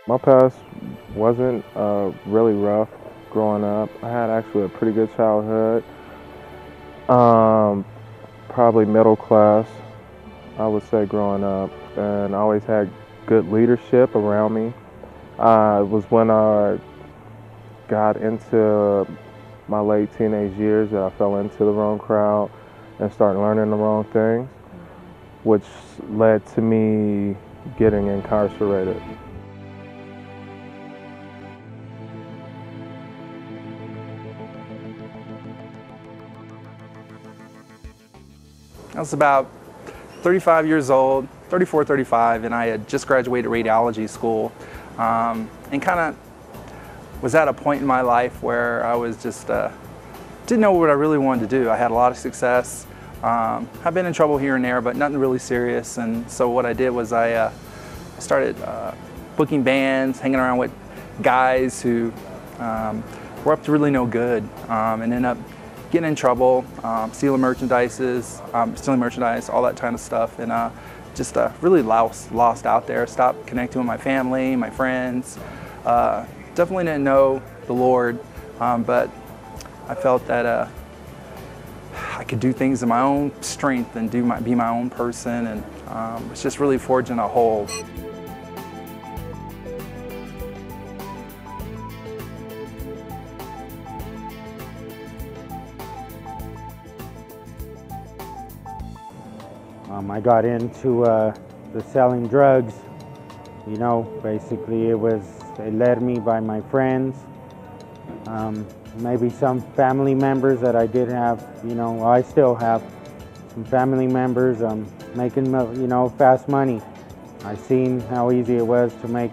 My past wasn't really rough growing up. I had actually a pretty good childhood. Um, Probably middle class, I would say, growing up, and I always had good leadership around me. It was when I got into my late teenage years that I fell into the wrong crowd and started learning the wrong things, which led to me getting incarcerated. I was about 35 years old, 34, 35, and I had just graduated radiology school, and kind of was at a point in my life where I was just didn't know what I really wanted to do. I had a lot of success. I've been in trouble here and there, but nothing really serious. And so what I did was I started booking bands, hanging around with guys who were up to really no good, and ended up getting in trouble, stealing merchandise, all that kind of stuff, and just really lost out there. Stopped connecting with my family, my friends. Definitely didn't know the Lord, but I felt that I could do things in my own strength and be my own person, and was just really forging a hole. I got into the selling drugs. You know, basically it led me by my friends, maybe some family members that I did have. You know, I still have some family members making, you know, fast money. I seen how easy it was to make,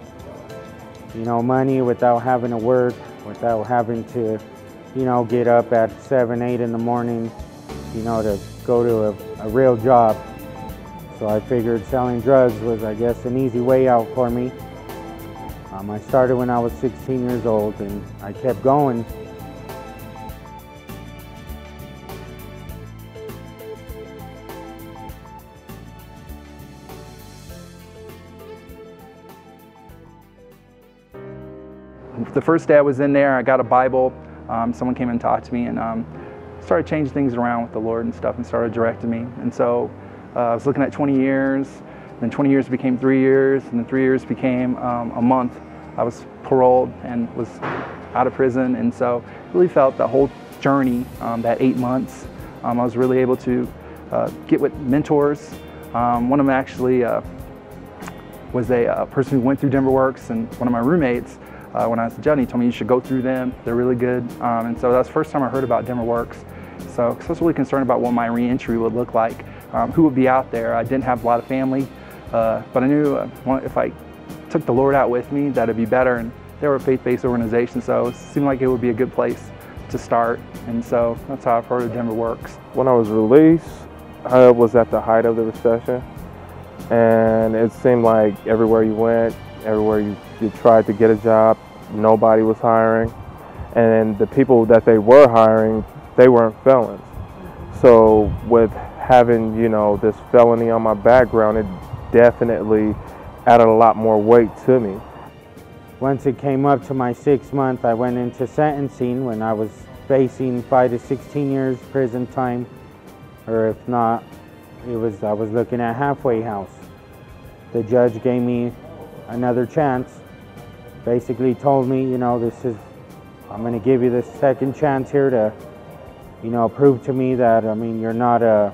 you know, money without having to work, without having to, you know, get up at 7, 8 in the morning, you know, to go to a real job. So I figured selling drugs was, I guess, an easy way out for me. I started when I was 16 years old, and I kept going. The first day I was in there, I got a Bible. Someone came and talked to me, and started changing things around with the Lord and stuff, and started directing me. And so I was looking at 20 years, then 20 years became 3 years, and then 3 years became a month. I was paroled and was out of prison, and so really felt the whole journey, that 8 months, I was really able to get with mentors. One of them actually was a person who went through Denver Works, and one of my roommates, when I was a judge, he told me you should go through them. They're really good. And so that's the first time I heard about Denver Works. So I was really concerned about what my reentry would look like, who would be out there. I didn't have a lot of family, but I knew if I took the Lord out with me, that it'd be better. And they were a faith-based organization, so it seemed like it would be a good place to start. And so that's how I've heard of Denver Works. When I was released, I was at the height of the recession, and it seemed like everywhere you went, everywhere you tried to get a job, nobody was hiring, and the people that they were hiring, they weren't felons. So with having, you know, this felony on my background, it definitely added a lot more weight to me. Once it came up to my 6th month, I went into sentencing when I was facing 5 to 16 years prison time, or if not, I was looking at halfway house. The judge gave me another chance, basically told me, you know, I'm going to give you this second chance here to, you know, prove to me that, I mean, you're not a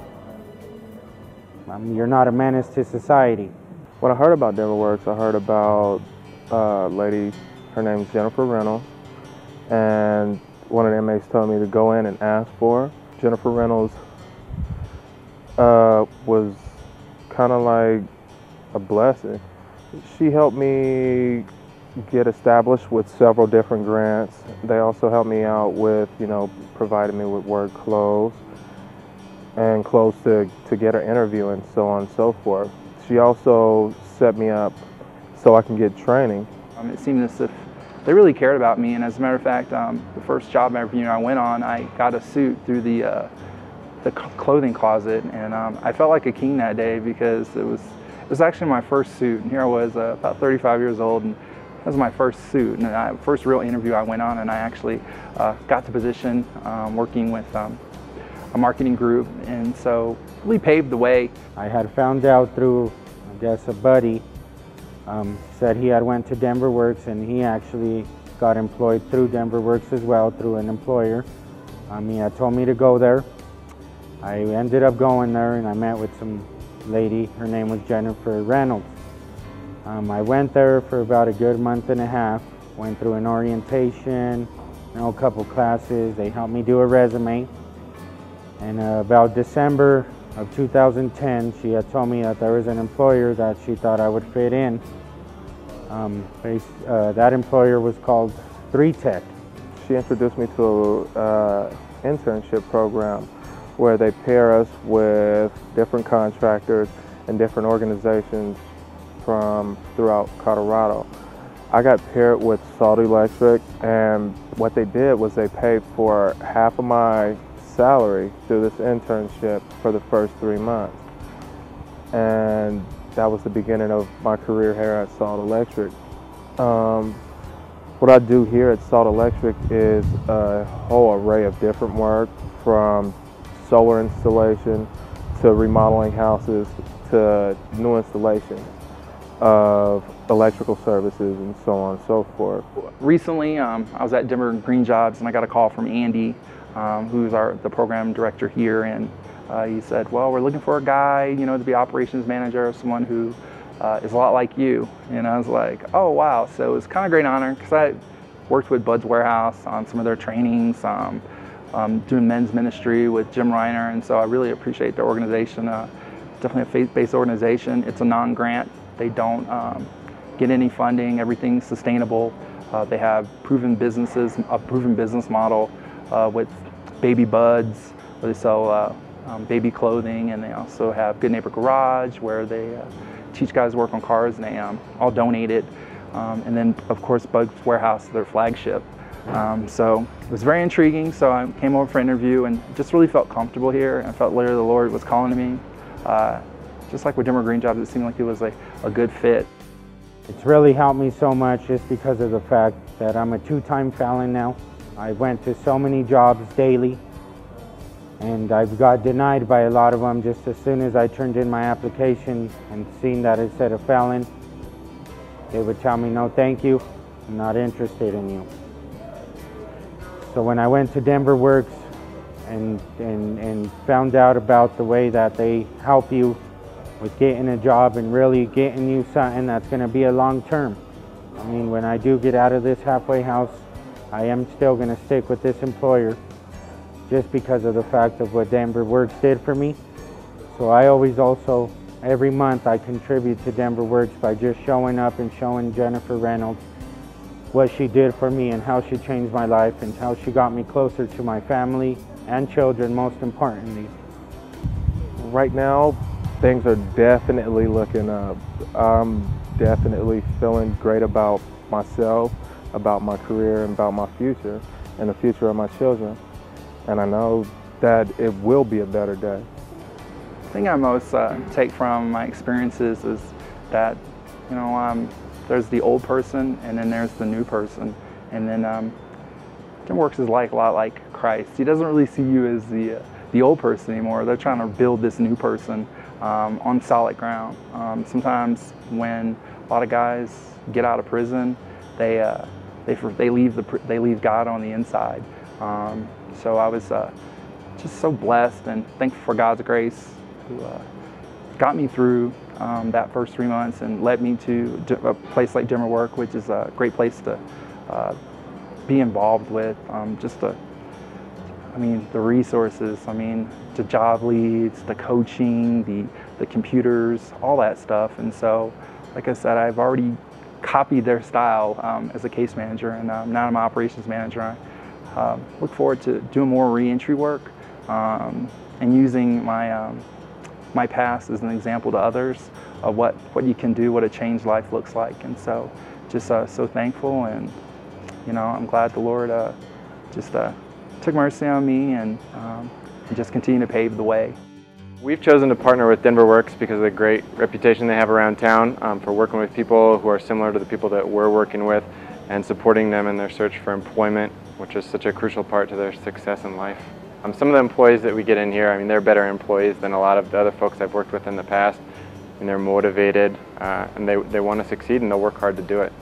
menace to society. When I heard about Denver Works, I heard about a lady, her name's Jennifer Reynolds, and one of the inmates told me to go in and ask for her. Jennifer Reynolds was kind of like a blessing. She helped me get established with several different grants. They also helped me out with, you know, providing me with work clothes and clothes to get an interview and so on and so forth. She also set me up so I can get training. It seemed as if they really cared about me, and as a matter of fact, the first job interview I went on, I got a suit through the clothing closet, and I felt like a king that day because it was actually my first suit, and here I was about 35 years old and that was my first suit, and first real interview I went on, and I actually got the position working with a marketing group, and so really paved the way. I had found out through, I guess, a buddy, said he had went to Denver Works, and he actually got employed through Denver Works as well, through an employer. He had told me to go there. I ended up going there, and I met with some lady. Her name was Jennifer Reynolds. I went there for about a good month and a half, went through an orientation, a couple classes. They helped me do a resume. And about December of 2010, she had told me that there was an employer that she thought I would fit in. That employer was called 3Tech. She introduced me to an internship program where they pair us with different contractors and different organizations from throughout Colorado. I got paired with Salt Electric, and what they did was they paid for half of my salary through this internship for the first 3 months. And that was the beginning of my career here at Salt Electric. What I do here at Salt Electric is a whole array of different work, from solar installation to remodeling houses to new installation of electrical services and so on and so forth. Recently, I was at Denver Green Jobs, and I got a call from Andy, who's the program director here, and he said, well, we're looking for a guy, to be operations manager, someone who is a lot like you. And I was like, oh wow. So it was kind of a great honor, because I worked with Bud's Warehouse on some of their trainings, doing men's ministry with Jim Reiner, and so I really appreciate their organization. Definitely a faith-based organization. It's a non-grant. They don't get any funding. Everything's sustainable. They have proven businesses, a proven business model with Baby Buds, where they sell baby clothing, and they also have Good Neighbor Garage, where they teach guys to work on cars, and they all donate it. And then, of course, Bud's Warehouse, their flagship. So it was very intriguing. So I came over for an interview and just really felt comfortable here. I felt literally the Lord was calling to me. Just like with Denver Green Jobs, it seemed like it was a good fit. It's really helped me so much just because of the fact that I'm a two-time felon now. I went to so many jobs daily, and I've got denied by a lot of them just as soon as I turned in my application and seen that it said a felon. They would tell me, no thank you, I'm not interested in you. So when I went to Denver Works and found out about the way that they help you with getting a job and really getting you something that's going to be a long term. I mean, when I do get out of this halfway house, I am still going to stick with this employer just because of the fact of what Denver Works did for me. So I always also, every month I contribute to Denver Works by just showing up and showing Jennifer Reynolds what she did for me and how she changed my life and how she got me closer to my family and children, most importantly. Right now, things are definitely looking up. I'm definitely feeling great about myself, about my career, and about my future, and the future of my children. And I know that it will be a better day. The thing I most take from my experiences is that, there's the old person, and then there's the new person. And then Jim Works is a lot like Christ. He doesn't really see you as the old person anymore. They're trying to build this new person on solid ground. Sometimes when a lot of guys get out of prison, they leave God on the inside. So I was just so blessed and thankful for God's grace, who got me through that first 3 months and led me to a place like Denver Works, which is a great place to be involved with. The resources, the job leads, the coaching, the computers, all that stuff. And so, like I said, I've already copied their style as a case manager, and now I'm an operations manager. I look forward to doing more re-entry work and using my past as an example to others of what you can do, what a changed life looks like. And so just so thankful, and I'm glad the Lord just took mercy on me and just continue to pave the way. We've chosen to partner with Denver Works because of the great reputation they have around town for working with people who are similar to the people that we're working with and supporting them in their search for employment, which is such a crucial part to their success in life. Some of the employees that we get in here, I mean, they're better employees than a lot of the other folks I've worked with in the past. And they're motivated and they want to succeed and they'll work hard to do it.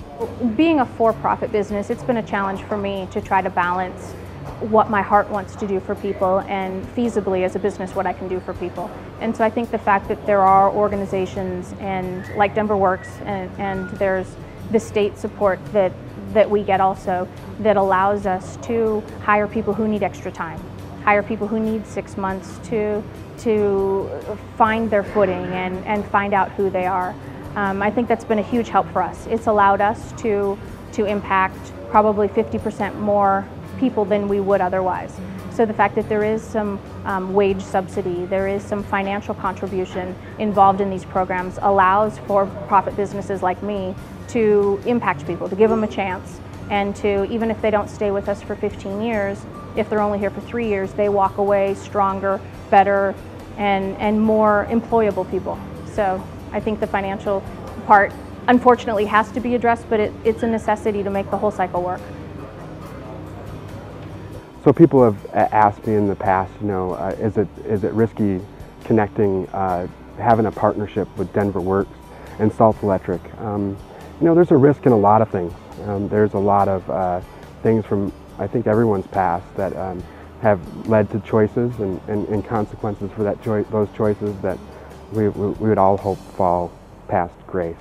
Being a for-profit business, it's been a challenge for me to try to balance what my heart wants to do for people and feasibly as a business what I can do for people. And so I think the fact that there are organizations and like Denver Works and there's the state support that we get also that allows us to hire people who need extra time, hire people who need 6 months to find their footing and find out who they are. I think that's been a huge help for us. It's allowed us to impact probably 50% more people than we would otherwise. So the fact that there is some wage subsidy, there is some financial contribution involved in these programs allows for-profit businesses like me to impact people, to give them a chance, and to, even if they don't stay with us for 15 years, if they're only here for 3 years, they walk away stronger, better, and more employable people. So I think the financial part unfortunately has to be addressed, but it's a necessity to make the whole cycle work. So people have asked me in the past, you know, is it risky connecting, having a partnership with Denver Works and Salt Electric? You know, there's a risk in a lot of things. There's a lot of things from, I think, everyone's past that have led to choices and consequences for those choices that we would all hope fall past grace.